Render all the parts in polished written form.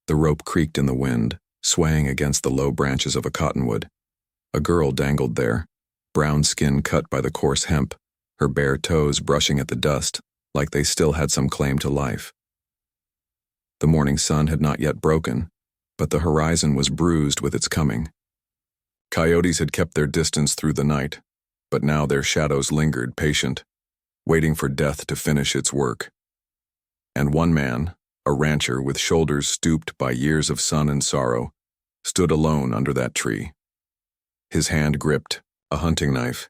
The rope creaked in the wind, swaying against the low branches of a cottonwood. A girl dangled there, brown skin cut by the coarse hemp, her bare toes brushing at the dust, like they still had some claim to life. The morning sun had not yet broken, but the horizon was bruised with its coming. Coyotes had kept their distance through the night, but now their shadows lingered patient, waiting for death to finish its work. And one man, a rancher with shoulders stooped by years of sun and sorrow, stood alone under that tree. His hand gripped a hunting knife,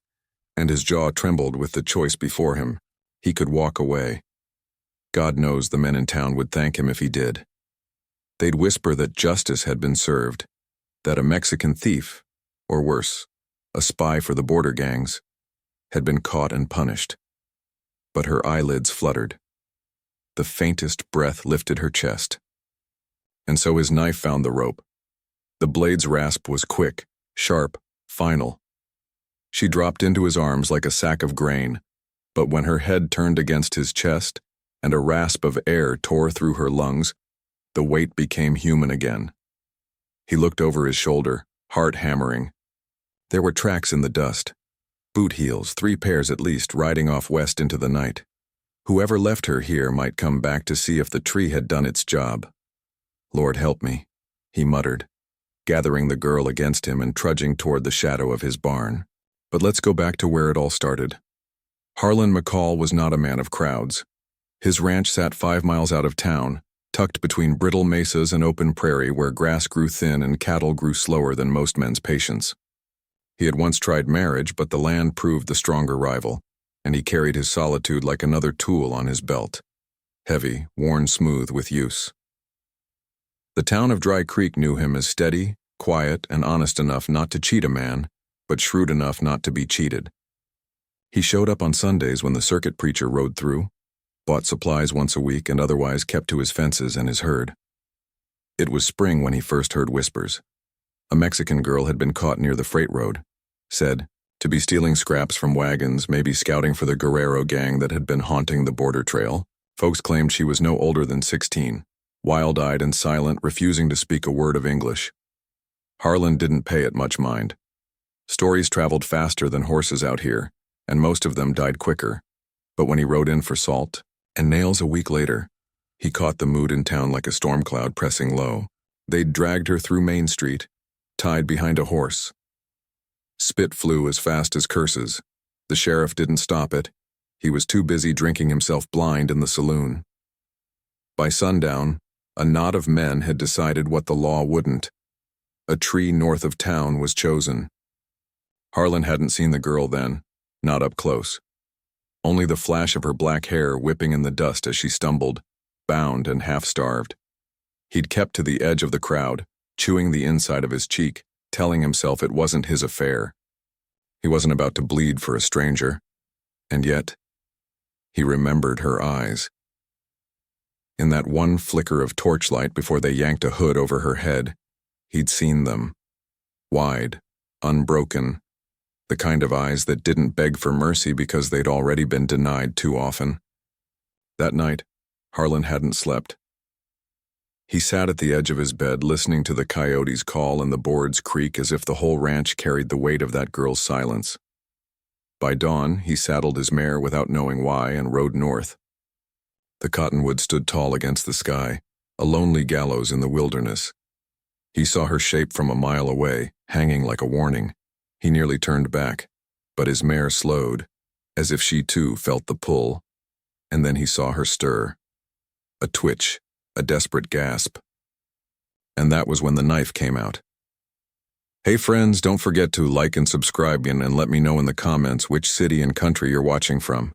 and his jaw trembled with the choice before him. He could walk away. God knows the men in town would thank him if he did. They'd whisper that justice had been served, that a Mexican thief, or worse, a spy for the border gangs, had been caught and punished. But her eyelids fluttered. The faintest breath lifted her chest. And so his knife found the rope. The blade's rasp was quick, sharp, final. She dropped into his arms like a sack of grain, but when her head turned against his chest and a rasp of air tore through her lungs, the weight became human again. He looked over his shoulder, heart hammering. There were tracks in the dust. Boot heels, 3 pairs at least, riding off west into the night. Whoever left her here might come back to see if the tree had done its job. Lord help me, he muttered, gathering the girl against him and trudging toward the shadow of his barn. But let's go back to where it all started. Harlan McCall was not a man of crowds. His ranch sat 5 miles out of town, tucked between brittle mesas and open prairie where grass grew thin and cattle grew slower than most men's patience. He had once tried marriage, but the land proved the stronger rival, and he carried his solitude like another tool on his belt, heavy, worn smooth with use. The town of Dry Creek knew him as steady, quiet, and honest enough not to cheat a man, but shrewd enough not to be cheated. He showed up on Sundays when the circuit preacher rode through, bought supplies once a week, and otherwise kept to his fences and his herd. It was spring when he first heard whispers. A Mexican girl had been caught near the freight road, said to be stealing scraps from wagons, maybe scouting for the Guerrero gang that had been haunting the border trail. Folks claimed she was no older than 16, wild-eyed and silent, refusing to speak a word of English. Harlan didn't pay it much mind. Stories traveled faster than horses out here, and most of them died quicker. But when he rode in for salt and nails a week later, he caught the mood in town like a storm cloud pressing low. They'd dragged her through Main Street, tied behind a horse. Spit flew as fast as curses. The sheriff didn't stop it. He was too busy drinking himself blind in the saloon. By sundown, a knot of men had decided what the law wouldn't. A tree north of town was chosen. Harlan hadn't seen the girl then, not up close. Only the flash of her black hair whipping in the dust as she stumbled, bound and half-starved. He'd kept to the edge of the crowd, chewing the inside of his cheek, telling himself it wasn't his affair. He wasn't about to bleed for a stranger. And yet, he remembered her eyes. In that one flicker of torchlight before they yanked a hood over her head, he'd seen them. Wide, unbroken, the kind of eyes that didn't beg for mercy because they'd already been denied too often. That night, Harlan hadn't slept. He sat at the edge of his bed listening to the coyotes call and the boards creak as if the whole ranch carried the weight of that girl's silence. By dawn, he saddled his mare without knowing why and rode north. The cottonwood stood tall against the sky, a lonely gallows in the wilderness. He saw her shape from a mile away, hanging like a warning. He nearly turned back, but his mare slowed, as if she too felt the pull, and then he saw her stir. A twitch, a desperate gasp. And that was when the knife came out. Hey friends, don't forget to like and subscribe and let me know in the comments which city and country you're watching from.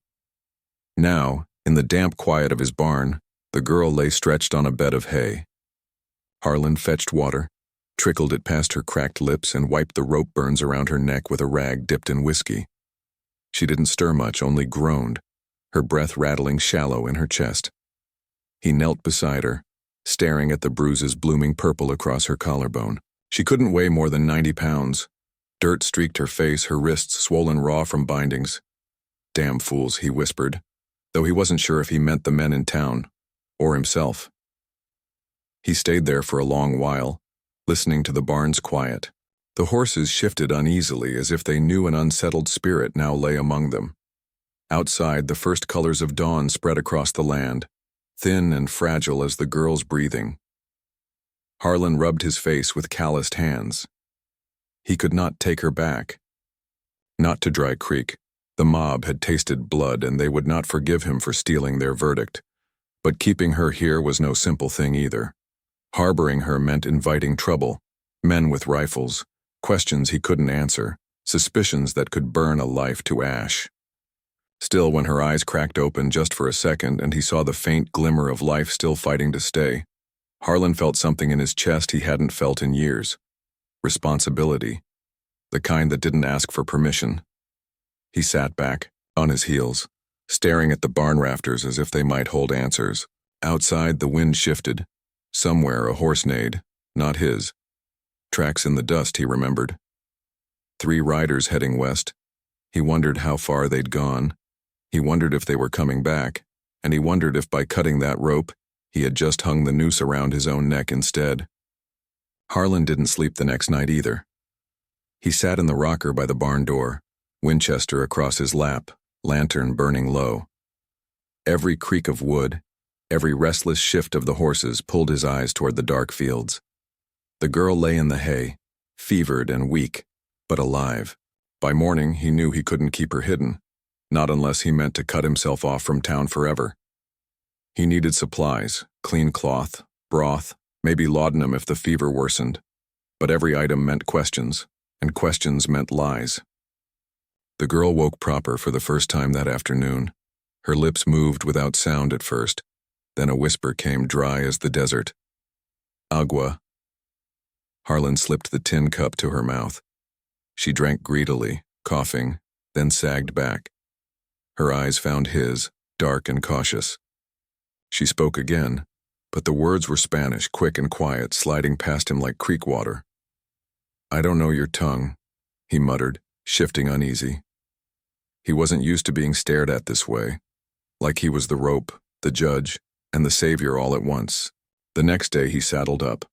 Now, in the damp quiet of his barn, the girl lay stretched on a bed of hay. Harlan fetched water, trickled it past her cracked lips, and wiped the rope burns around her neck with a rag dipped in whiskey. She didn't stir much, only groaned, her breath rattling shallow in her chest. He knelt beside her, staring at the bruises blooming purple across her collarbone. She couldn't weigh more than 90 pounds. Dirt streaked her face, her wrists swollen raw from bindings. Damn fools, he whispered, though he wasn't sure if he meant the men in town or himself. He stayed there for a long while, listening to the barn's quiet. The horses shifted uneasily as if they knew an unsettled spirit now lay among them. Outside, the first colors of dawn spread across the land, thin and fragile as the girl's breathing. Harlan rubbed his face with calloused hands. He could not take her back. Not to Dry Creek. The mob had tasted blood and they would not forgive him for stealing their verdict. But keeping her here was no simple thing either. Harboring her meant inviting trouble, men with rifles, questions he couldn't answer, suspicions that could burn a life to ash. Still, when her eyes cracked open just for a second and he saw the faint glimmer of life still fighting to stay, Harlan felt something in his chest he hadn't felt in years. Responsibility. The kind that didn't ask for permission. He sat back, on his heels, staring at the barn rafters as if they might hold answers. Outside, the wind shifted. Somewhere a horse neighed, not his. Tracks in the dust, he remembered. 3 riders heading west. He wondered how far they'd gone. He wondered if they were coming back, and he wondered if by cutting that rope, he had just hung the noose around his own neck instead. Harlan didn't sleep the next night either. He sat in the rocker by the barn door, Winchester across his lap, lantern burning low. Every creak of wood, every restless shift of the horses pulled his eyes toward the dark fields. The girl lay in the hay, fevered and weak, but alive. By morning, he knew he couldn't keep her hidden, not unless he meant to cut himself off from town forever. He needed supplies, clean cloth, broth, maybe laudanum if the fever worsened. But every item meant questions, and questions meant lies. The girl woke proper for the first time that afternoon. Her lips moved without sound at first. Then a whisper came dry as the desert. Agua. Harlan slipped the tin cup to her mouth. She drank greedily, coughing, then sagged back. Her eyes found his, dark and cautious. She spoke again, but the words were Spanish, quick and quiet, sliding past him like creek water. "I don't know your tongue," he muttered, shifting uneasy. He wasn't used to being stared at this way, like he was the rope, the judge, and the savior all at once. The next day he saddled up.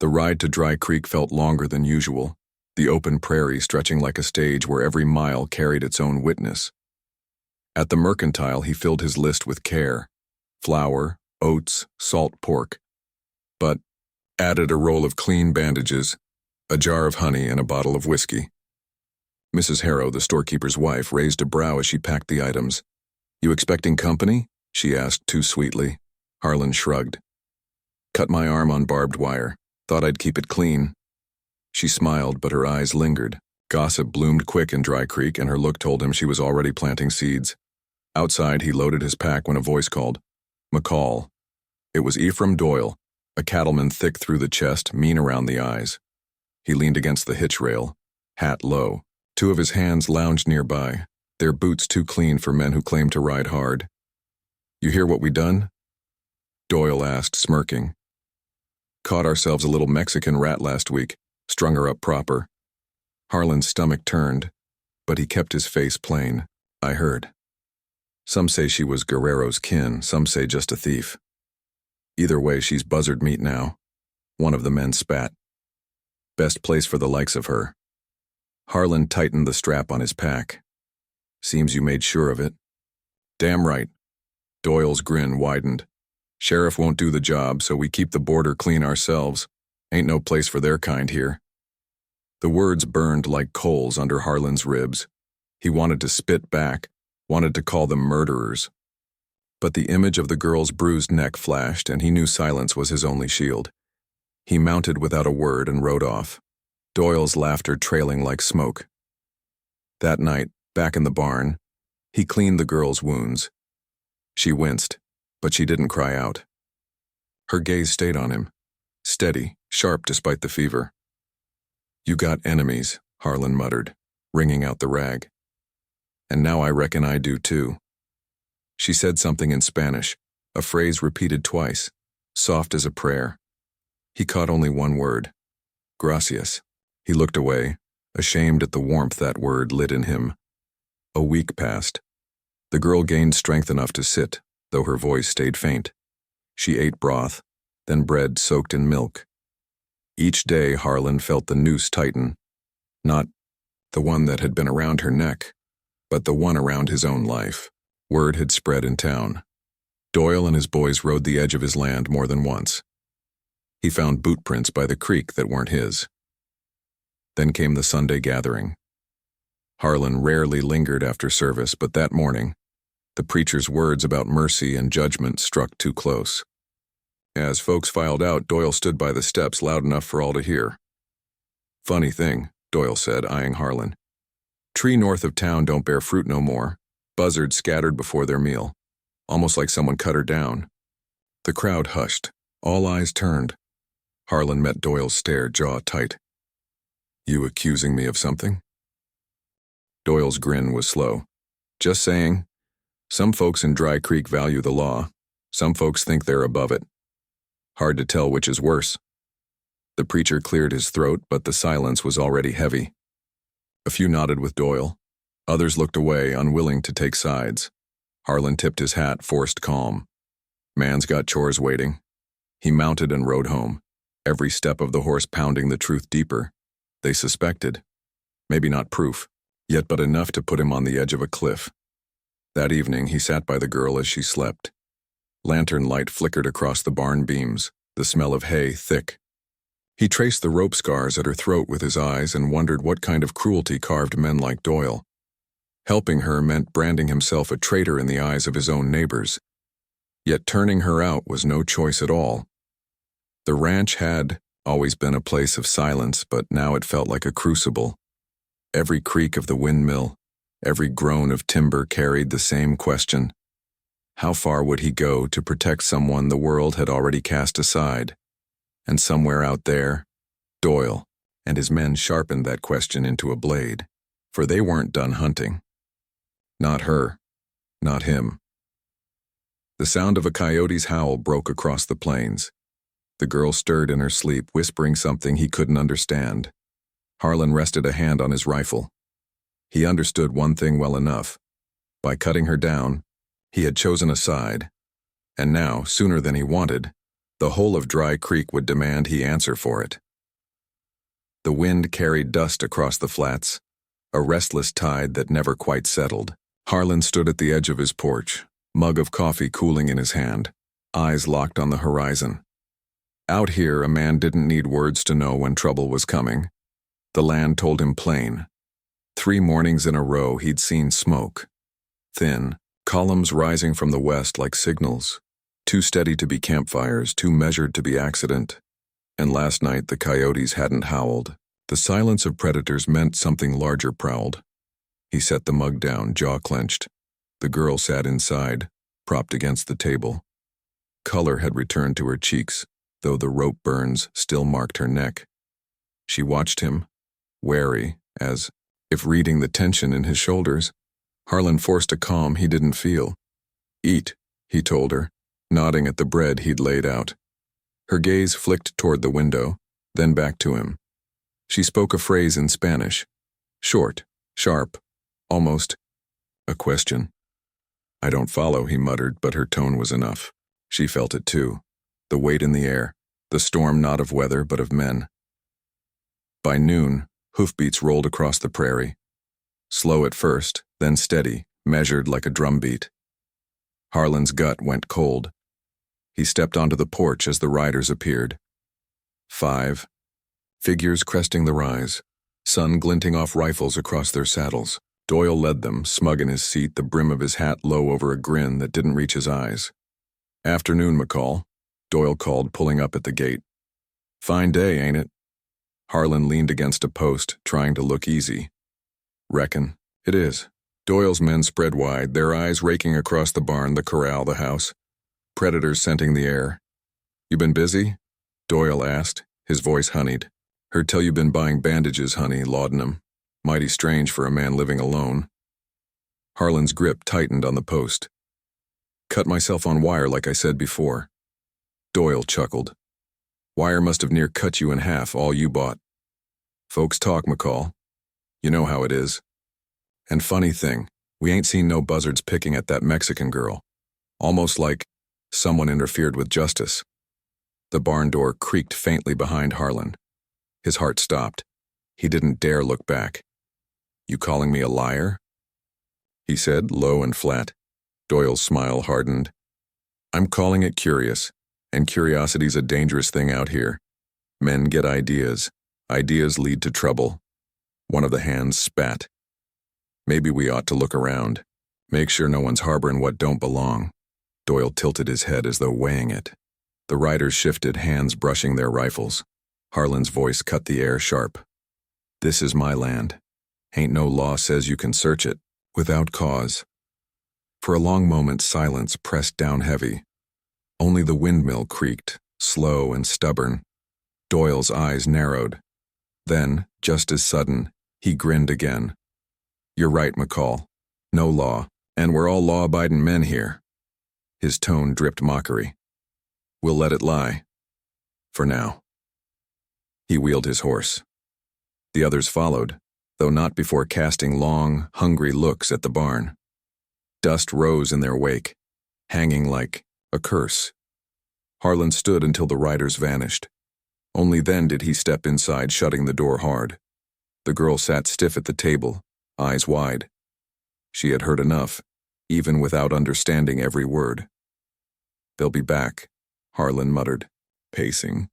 The ride to Dry Creek felt longer than usual, the open prairie stretching like a stage where every mile carried its own witness. At the mercantile he filled his list with care. Flour, oats, salt pork. But added a roll of clean bandages, a jar of honey, and a bottle of whiskey. Mrs. Harrow, the storekeeper's wife, raised a brow as she packed the items. "You expecting company?" she asked too sweetly. Harlan shrugged. "Cut my arm on barbed wire. Thought I'd keep it clean." She smiled, but her eyes lingered. Gossip bloomed quick in Dry Creek, and her look told him she was already planting seeds. Outside, he loaded his pack when a voice called, "McCall." It was Ephraim Doyle, a cattleman thick through the chest, mean around the eyes. He leaned against the hitch rail, hat low. 2 of his hands lounged nearby, their boots too clean for men who claimed to ride hard. "You hear what we done?" Doyle asked, smirking. "Caught ourselves a little Mexican rat last week, strung her up proper." Harlan's stomach turned, but he kept his face plain. "I heard. Some say she was Guerrero's kin, some say just a thief. Either way, she's buzzard meat now." One of the men spat. "Best place for the likes of her." Harlan tightened the strap on his pack. "Seems you made sure of it." "Damn right." Doyle's grin widened. "Sheriff won't do the job, so we keep the border clean ourselves. Ain't no place for their kind here." The words burned like coals under Harlan's ribs. He wanted to spit back, wanted to call them murderers. But the image of the girl's bruised neck flashed, and he knew silence was his only shield. He mounted without a word and rode off, Doyle's laughter trailing like smoke. That night, back in the barn, he cleaned the girl's wounds. She winced, but she didn't cry out. Her gaze stayed on him, steady, sharp despite the fever. "You got enemies," Harlan muttered, wringing out the rag. "And now I reckon I do too." She said something in Spanish, a phrase repeated twice, soft as a prayer. He caught only one word. "Gracias." He looked away, ashamed at the warmth that word lit in him. A week passed. The girl gained strength enough to sit, though her voice stayed faint. She ate broth, then bread soaked in milk. Each day Harlan felt the noose tighten, not the one that had been around her neck, but the one around his own life. Word had spread in town. Doyle and his boys rode the edge of his land more than once. He found boot prints by the creek that weren't his. Then came the Sunday gathering. Harlan rarely lingered after service, but that morning, the preacher's words about mercy and judgment struck too close. As folks filed out, Doyle stood by the steps loud enough for all to hear. "Funny thing," Doyle said, eyeing Harlan. "Tree north of town don't bear fruit no more. Buzzards scattered before their meal. Almost like someone cut her down." The crowd hushed. All eyes turned. Harlan met Doyle's stare, jaw tight. "You accusing me of something?" Doyle's grin was slow. "Just saying. Some folks in Dry Creek value the law. Some folks think they're above it. Hard to tell which is worse." The preacher cleared his throat, but the silence was already heavy. A few nodded with Doyle. Others looked away, unwilling to take sides. Harlan tipped his hat, forced calm. Man's got chores waiting. He mounted and rode home, every step of the horse pounding the truth deeper. They suspected. Maybe not proof, yet but enough to put him on the edge of a cliff. That evening he sat by the girl as she slept. Lantern light flickered across the barn beams, the smell of hay thick. He traced the rope scars at her throat with his eyes and wondered what kind of cruelty carved men like Doyle. Helping her meant branding himself a traitor in the eyes of his own neighbors. Yet turning her out was no choice at all. The ranch had always been a place of silence, but now it felt like a crucible. Every creak of the windmill, every groan of timber carried the same question. How far would he go to protect someone the world had already cast aside? And somewhere out there, Doyle and his men sharpened that question into a blade, for they weren't done hunting. Not her, not him. The sound of a coyote's howl broke across the plains. The girl stirred in her sleep, whispering something he couldn't understand. Harlan rested a hand on his rifle. He understood one thing well enough. By cutting her down, he had chosen a side, and now, sooner than he wanted, the whole of Dry Creek would demand he answer for it. The wind carried dust across the flats, a restless tide that never quite settled. Harlan stood at the edge of his porch, mug of coffee cooling in his hand, eyes locked on the horizon. Out here, a man didn't need words to know when trouble was coming. The land told him plain. 3 mornings in a row he'd seen smoke. Thin, columns rising from the west like signals, too steady to be campfires, too measured to be accident. And last night the coyotes hadn't howled. The silence of predators meant something larger prowled. He set the mug down, jaw clenched. The girl sat inside, propped against the table. Color had returned to her cheeks, though the rope burns still marked her neck. She watched him, wary, as if reading the tension in his shoulders. Harlan forced a calm he didn't feel. "Eat," he told her, nodding at the bread he'd laid out. Her gaze flicked toward the window, then back to him. She spoke a phrase in Spanish. Short, sharp, almost a question. "I don't follow," he muttered, but her tone was enough. She felt it too. The weight in the air, the storm not of weather but of men. By noon, hoofbeats rolled across the prairie. Slow at first, then steady, measured like a drumbeat. Harlan's gut went cold. He stepped onto the porch as the riders appeared. 5. Figures cresting the rise, sun glinting off rifles across their saddles. Doyle led them, smug in his seat, the brim of his hat low over a grin that didn't reach his eyes. "Afternoon, McCall," Doyle called, pulling up at the gate. "Fine day, ain't it?" Harlan leaned against a post, trying to look easy. "Reckon it is." Doyle's men spread wide, their eyes raking across the barn, the corral, the house. Predators scenting the air. "You been busy?" Doyle asked, his voice honeyed. "Heard tell you been buying bandages, honey, laudanum. Mighty strange for a man living alone." Harlan's grip tightened on the post. "Cut myself on wire like I said before." Doyle chuckled. "Wire must have near cut you in half, all you bought." "Folks talk, McCall. You know how it is. And funny thing, we ain't seen no buzzards picking at that Mexican girl. Almost like someone interfered with justice." The barn door creaked faintly behind Harlan. His heart stopped. He didn't dare look back. "You calling me a liar?" he said, low and flat. Doyle's smile hardened. "I'm calling it curious, and curiosity's a dangerous thing out here. Men get ideas. Ideas lead to trouble." One of the hands spat. "Maybe we ought to look around. Make sure no one's harboring what don't belong." Doyle tilted his head as though weighing it. The riders shifted, hands brushing their rifles. Harlan's voice cut the air sharp. "This is my land. Ain't no law says you can search it without cause." For a long moment, silence pressed down heavy. Only the windmill creaked, slow and stubborn. Doyle's eyes narrowed. Then, just as sudden, he grinned again. "You're right, McCall. No law, and we're all law-abiding men here." His tone dripped mockery. "We'll let it lie. For now." He wheeled his horse. The others followed, though not before casting long, hungry looks at the barn. Dust rose in their wake, hanging like a curse. Harlan stood until the riders vanished. Only then did he step inside, shutting the door hard. The girl sat stiff at the table, eyes wide. She had heard enough, even without understanding every word. "They'll be back," Harlan muttered, pacing.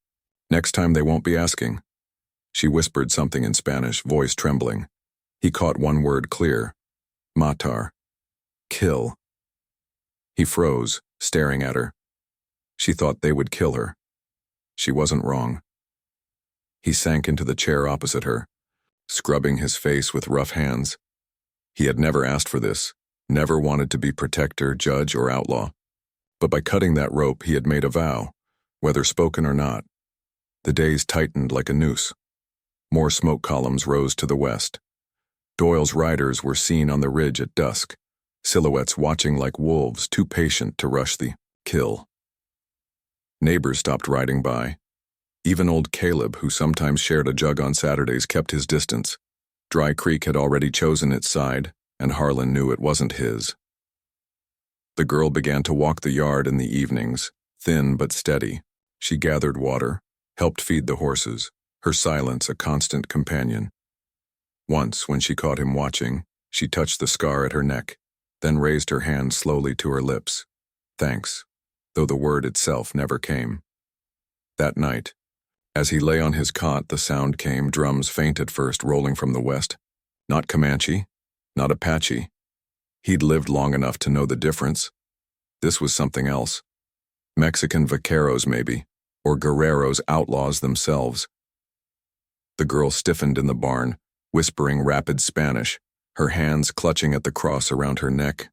"Next time they won't be asking." She whispered something in Spanish, voice trembling. He caught one word clear. "Matar. Kill." He froze, staring at her. She thought they would kill her. She wasn't wrong. He sank into the chair opposite her, scrubbing his face with rough hands. He had never asked for this, never wanted to be protector, judge, or outlaw. But by cutting that rope, he had made a vow, whether spoken or not. The days tightened like a noose. More smoke columns rose to the west. Doyle's riders were seen on the ridge at dusk, silhouettes watching like wolves, too patient to rush the kill. Neighbors stopped riding by. Even old Caleb, who sometimes shared a jug on Saturdays, kept his distance. Dry Creek had already chosen its side, and Harlan knew it wasn't his. The girl began to walk the yard in the evenings, thin but steady. She gathered water, helped feed the horses, her silence a constant companion. Once, when she caught him watching, she touched the scar at her neck, then raised her hand slowly to her lips. Thanks, though the word itself never came. That night, as he lay on his cot, the sound came, drums faint at first, rolling from the west. Not Comanche, not Apache. He'd lived long enough to know the difference. This was something else. Mexican vaqueros, maybe, or guerreros, outlaws themselves. The girl stiffened in the barn, whispering rapid Spanish, her hands clutching at the cross around her neck.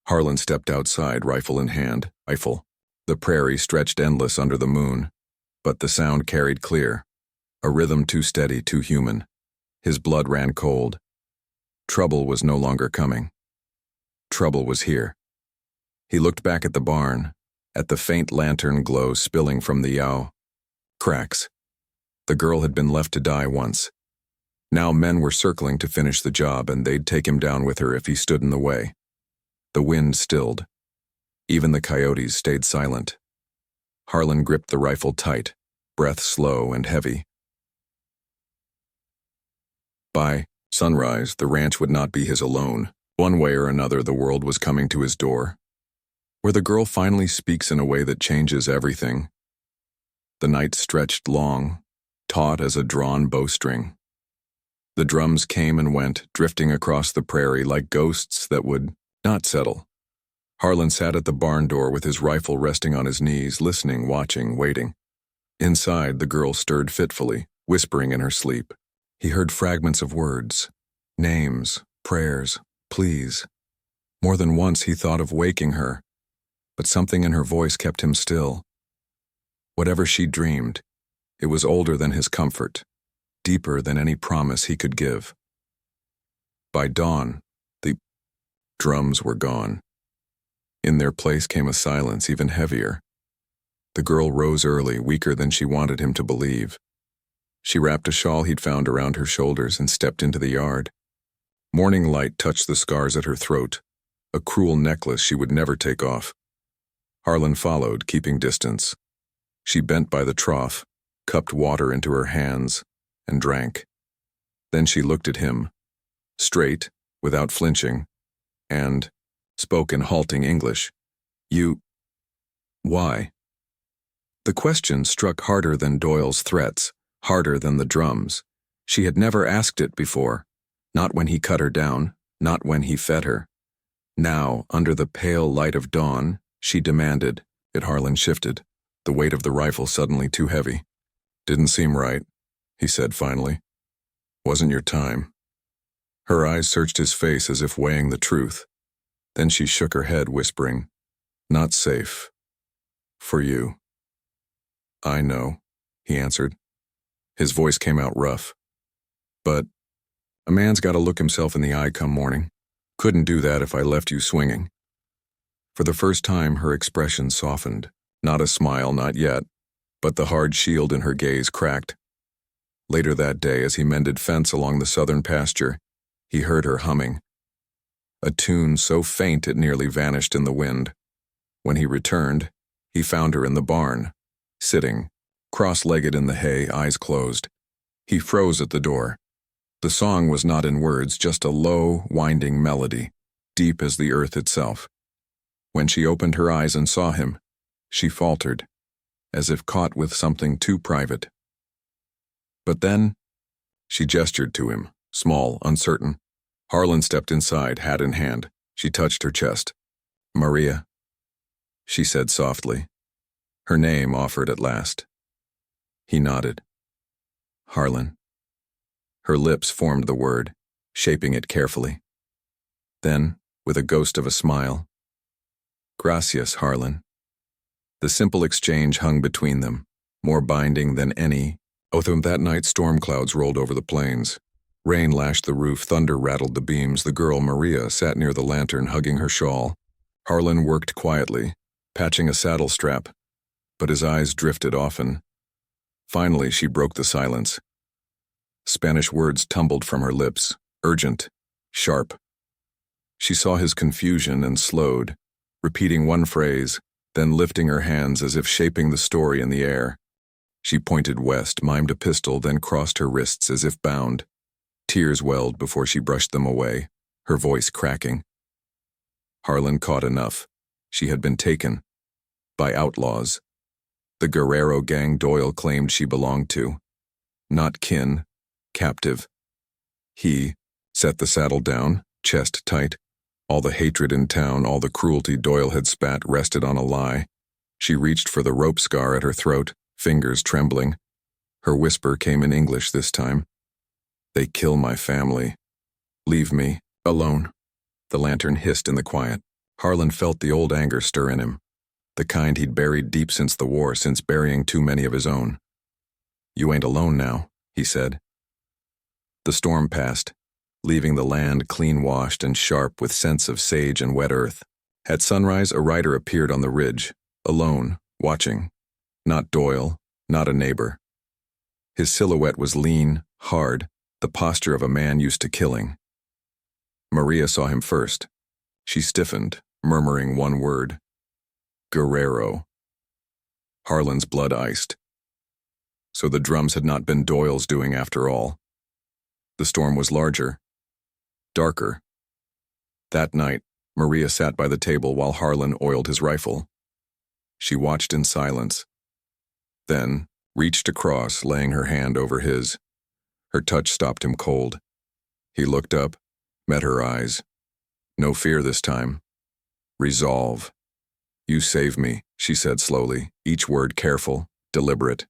Harlan stepped outside, rifle in hand. The prairie stretched endless under the moon, but the sound carried clear, a rhythm too steady, too human. His blood ran cold. Trouble was no longer coming. Trouble was here. He looked back at the barn, at the faint lantern glow spilling from the yow. Cracks. The girl had been left to die once. Now men were circling to finish the job, and they'd take him down with her if he stood in the way. The wind stilled. Even the coyotes stayed silent. Harlan gripped the rifle tight, breath slow and heavy. By sunrise, the ranch would not be his alone. One way or another, the world was coming to his door, where the girl finally speaks in a way that changes everything. The night stretched long, taut as a drawn bowstring. The drums came and went, drifting across the prairie like ghosts that would not settle. Harlan sat at the barn door with his rifle resting on his knees, listening, watching, waiting. Inside, the girl stirred fitfully, whispering in her sleep. He heard fragments of words, names, prayers, pleas. More than once he thought of waking her, but something in her voice kept him still. Whatever she dreamed, it was older than his comfort, deeper than any promise he could give. By dawn, the drums were gone. In their place came a silence even heavier. The girl rose early, weaker than she wanted him to believe. She wrapped a shawl he'd found around her shoulders and stepped into the yard. Morning light touched the scars at her throat, a cruel necklace she would never take off. Harlan followed, keeping distance. She bent by the trough, cupped water into her hands, and drank. Then she looked at him, straight, without flinching, and spoke in halting English. "You... why?" The question struck harder than Doyle's threats, harder than the drums. She had never asked it before, not when he cut her down, not when he fed her. Now, under the pale light of dawn, she demanded. Harlan shifted, the weight of the rifle suddenly too heavy. "Didn't seem right," he said finally. "Wasn't your time." Her eyes searched his face as if weighing the truth. Then she shook her head, whispering, "Not safe. For you." "I know," he answered. His voice came out rough. "But a man's got to look himself in the eye come morning. Couldn't do that if I left you swinging." For the first time, her expression softened. Not a smile, not yet, but the hard shield in her gaze cracked. Later that day, as he mended fence along the southern pasture, he heard her humming. A tune so faint it nearly vanished in the wind. When he returned, he found her in the barn, sitting, cross-legged in the hay, eyes closed. He froze at the door. The song was not in words, just a low, winding melody, deep as the earth itself. When she opened her eyes and saw him, she faltered, as if caught with something too private. But then, she gestured to him, small, uncertain. Harlan stepped inside, hat in hand. She touched her chest. "Maria," she said softly. Her name offered at last. He nodded. "Harlan." Her lips formed the word, shaping it carefully. Then, with a ghost of a smile, "Gracias, Harlan." The simple exchange hung between them, more binding than any. Although that night storm clouds rolled over the plains. Rain lashed the roof, thunder rattled the beams. The girl, Maria, sat near the lantern, hugging her shawl. Harlan worked quietly, patching a saddle strap, but his eyes drifted often. Finally, she broke the silence. Spanish words tumbled from her lips, urgent, sharp. She saw his confusion and slowed, repeating one phrase, then lifting her hands as if shaping the story in the air. She pointed west, mimed a pistol, then crossed her wrists as if bound. Tears welled before she brushed them away, her voice cracking. Harlan caught enough. She had been taken. By outlaws. The Guerrero gang Doyle claimed she belonged to. Not kin, captive. He set the saddle down, chest tight. All the hatred in town, all the cruelty Doyle had spat rested on a lie. She reached for the rope scar at her throat, fingers trembling. Her whisper came in English this time. "They kill my family. Leave me alone." The lantern hissed in the quiet. Harlan felt the old anger stir in him, the kind he'd buried deep since the war, since burying too many of his own. "You ain't alone now," he said. The storm passed, leaving the land clean-washed and sharp with scents of sage and wet earth. At sunrise, a rider appeared on the ridge, alone, watching. Not Doyle, not a neighbor. His silhouette was lean, hard, the posture of a man used to killing. Maria saw him first. She stiffened, murmuring one word. Guerrero. Harlan's blood iced. So the drums had not been Doyle's doing after all. The storm was larger, darker. That night, Maria sat by the table while Harlan oiled his rifle. She watched in silence, then reached across, laying her hand over his. Her touch stopped him cold. He looked up, met her eyes. No fear this time. Resolve. "You save me," she said slowly, each word careful, deliberate.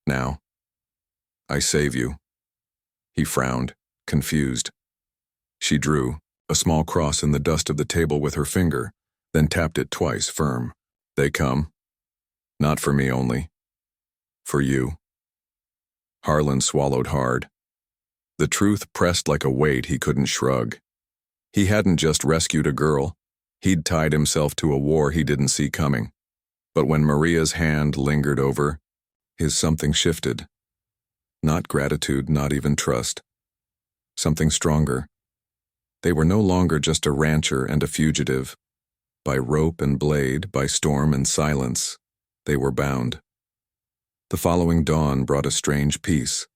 "Now, I save you." He frowned, confused. She drew a small cross in the dust of the table with her finger, then tapped it twice, firm. "They come. Not for me only. For you." Harlan swallowed hard. The truth pressed like a weight he couldn't shrug. He hadn't just rescued a girl. He'd tied himself to a war he didn't see coming. But when Maria's hand lingered over, his something shifted. Not gratitude, not even trust. Something stronger. They were no longer just a rancher and a fugitive. By rope and blade, by storm and silence, they were bound. The following dawn brought a strange peace.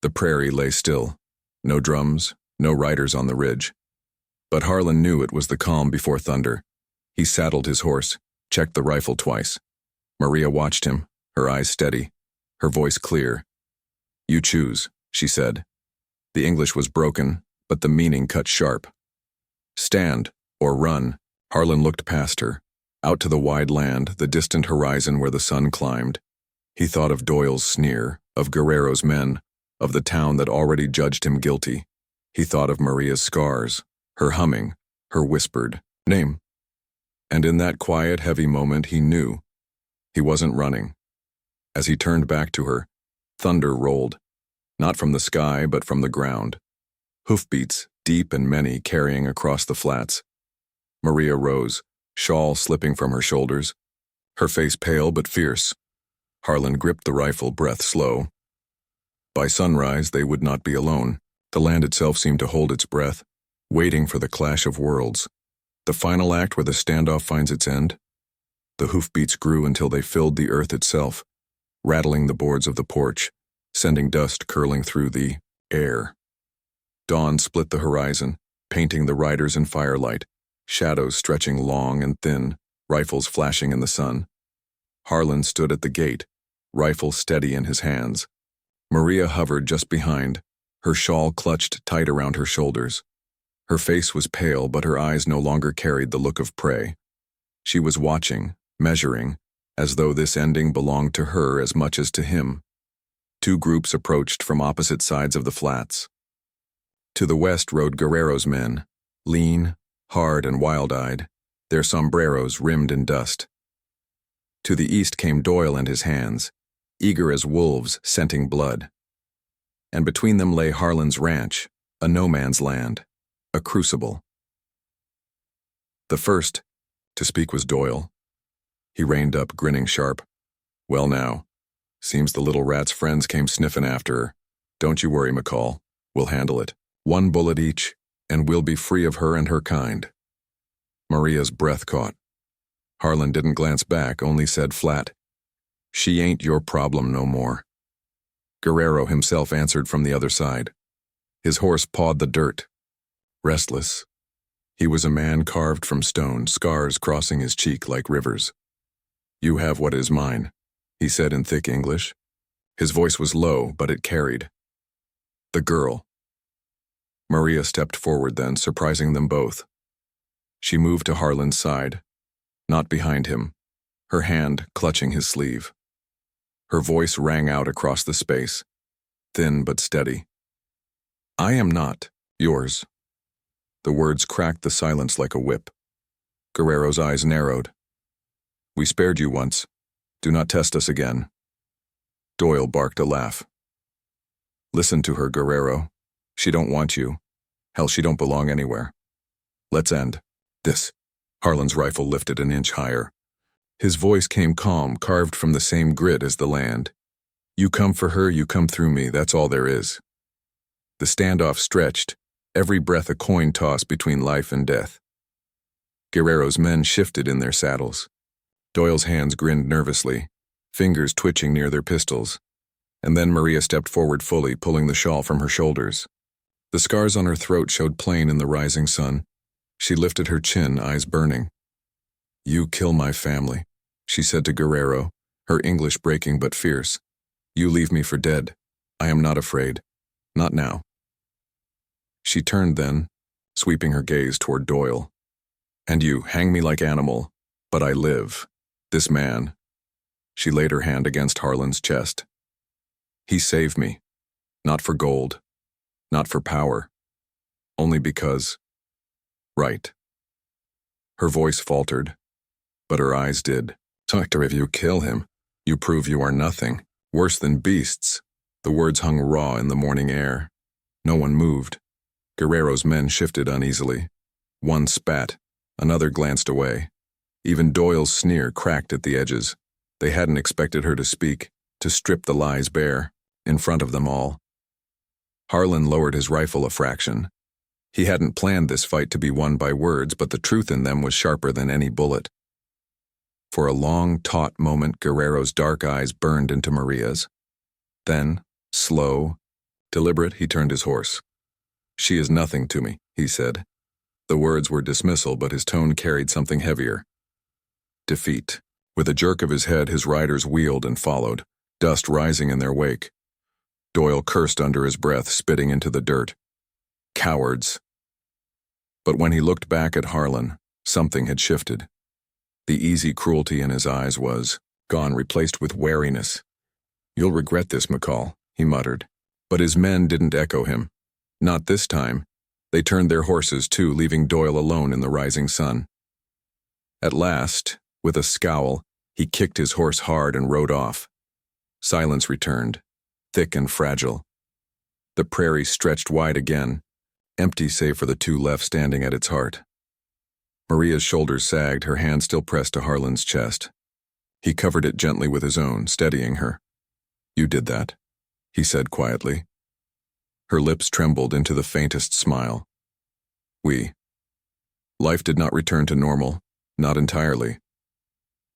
The prairie lay still. No drums, no riders on the ridge. But Harlan knew it was the calm before thunder. He saddled his horse, checked the rifle twice. Maria watched him, her eyes steady, her voice clear. "You choose," she said. The English was broken, but the meaning cut sharp. "Stand, or run." Harlan looked past her, out to the wide land, the distant horizon where the sun climbed. He thought of Doyle's sneer, of Guerrero's men, of the town that already judged him guilty. He thought of Maria's scars, her humming, her whispered name. And in that quiet, heavy moment he knew. He wasn't running. As he turned back to her, thunder rolled, not from the sky but from the ground. Hoofbeats, deep and many, carrying across the flats. Maria rose, shawl slipping from her shoulders, her face pale but fierce. Harlan gripped the rifle, breath slow. By sunrise, they would not be alone. The land itself seemed to hold its breath, waiting for the clash of worlds. The final act where the standoff finds its end. The hoofbeats grew until they filled the earth itself, rattling the boards of the porch, sending dust curling through the air. Dawn split the horizon, painting the riders in firelight, shadows stretching long and thin, rifles flashing in the sun. Harlan stood at the gate, rifle steady in his hands. Maria hovered just behind, her shawl clutched tight around her shoulders. Her face was pale, but her eyes no longer carried the look of prey. She was watching, measuring, as though this ending belonged to her as much as to him. Two groups approached from opposite sides of the flats. To the west rode Guerrero's men, lean, hard and wild-eyed, their sombreros rimmed in dust. To the east came Doyle and his hands, eager as wolves scenting blood. And between them lay Harlan's ranch, a no-man's land, a crucible. The first to speak was Doyle. He reined up, grinning sharp. "Well now, seems the little rat's friends came sniffing after her. Don't you worry, McCall. We'll handle it. One bullet each, and we'll be free of her and her kind." Maria's breath caught. Harlan didn't glance back, only said flat, "She ain't your problem no more." Guerrero himself answered from the other side. His horse pawed the dirt, restless. He was a man carved from stone, scars crossing his cheek like rivers. "You have what is mine," he said in thick English. His voice was low, but it carried. "The girl." Maria stepped forward then, surprising them both. She moved to Harlan's side, not behind him, her hand clutching his sleeve. Her voice rang out across the space, thin but steady. "I am not yours." The words cracked the silence like a whip. Guerrero's eyes narrowed. "We spared you once. Do not test us again." Doyle barked a laugh. "Listen to her, Guerrero. She don't want you. Hell, she don't belong anywhere. Let's end this." Harlan's rifle lifted an inch higher. His voice came calm, carved from the same grit as the land. "You come for her, you come through me, that's all there is." The standoff stretched, every breath a coin toss between life and death. Guerrero's men shifted in their saddles. Doyle's hands grinned nervously, fingers twitching near their pistols. And then Maria stepped forward fully, pulling the shawl from her shoulders. The scars on her throat showed plain in the rising sun. She lifted her chin, eyes burning. "You kill my family," she said to Guerrero, her English breaking but fierce. "You leave me for dead. I am not afraid. Not now." She turned then, sweeping her gaze toward Doyle. "And you hang me like animal, but I live. This man." She laid her hand against Harlan's chest. "He saved me. Not for gold. Not for power. Only because. Right." Her voice faltered, but her eyes did. "Doctor, if you kill him, you prove you are nothing. Worse than beasts." The words hung raw in the morning air. No one moved. Guerrero's men shifted uneasily. One spat, another glanced away. Even Doyle's sneer cracked at the edges. They hadn't expected her to speak, to strip the lies bare, in front of them all. Harlan lowered his rifle a fraction. He hadn't planned this fight to be won by words, but the truth in them was sharper than any bullet. For a long, taut moment, Guerrero's dark eyes burned into Maria's. Then, slow, deliberate, he turned his horse. "She is nothing to me," he said. The words were dismissal, but his tone carried something heavier. Defeat. With a jerk of his head, his riders wheeled and followed, dust rising in their wake. Doyle cursed under his breath, spitting into the dirt. Cowards. But when he looked back at Harlan, something had shifted. The easy cruelty in his eyes was gone, replaced with wariness. "You'll regret this, McCall," he muttered. But his men didn't echo him. Not this time. They turned their horses too, leaving Doyle alone in the rising sun. At last, with a scowl, he kicked his horse hard and rode off. Silence returned, thick and fragile. The prairie stretched wide again, empty save for the two left standing at its heart. Maria's shoulders sagged, her hand still pressed to Harlan's chest. He covered it gently with his own, steadying her. "You did that," he said quietly. Her lips trembled into the faintest smile. Life did not return to normal, not entirely.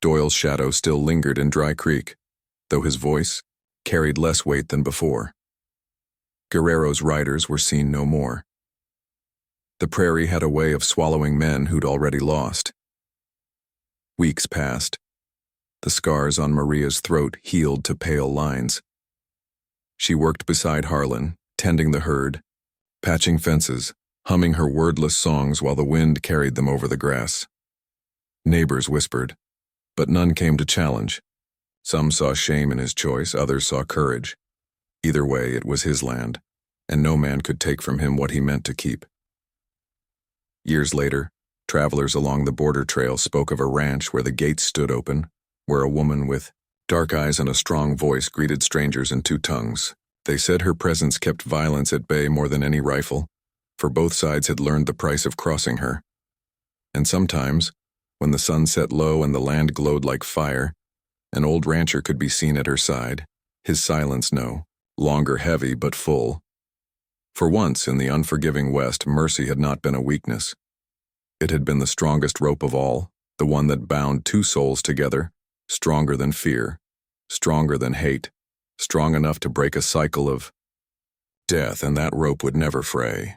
Doyle's shadow still lingered in Dry Creek, though his voice carried less weight than before. Guerrero's riders were seen no more. The prairie had a way of swallowing men who'd already lost. Weeks passed. The scars on Maria's throat healed to pale lines. She worked beside Harlan, tending the herd, patching fences, humming her wordless songs while the wind carried them over the grass. Neighbors whispered, but none came to challenge. Some saw shame in his choice, others saw courage. Either way, it was his land, and no man could take from him what he meant to keep. Years later, travelers along the border trail spoke of a ranch where the gates stood open, where a woman with dark eyes and a strong voice greeted strangers in two tongues. They said her presence kept violence at bay more than any rifle, for both sides had learned the price of crossing her. And sometimes, when the sun set low and the land glowed like fire, an old rancher could be seen at her side, his silence no longer heavy but full. For once in the unforgiving West, mercy had not been a weakness. It had been the strongest rope of all, the one that bound two souls together, stronger than fear, stronger than hate, strong enough to break a cycle of death, and that rope would never fray.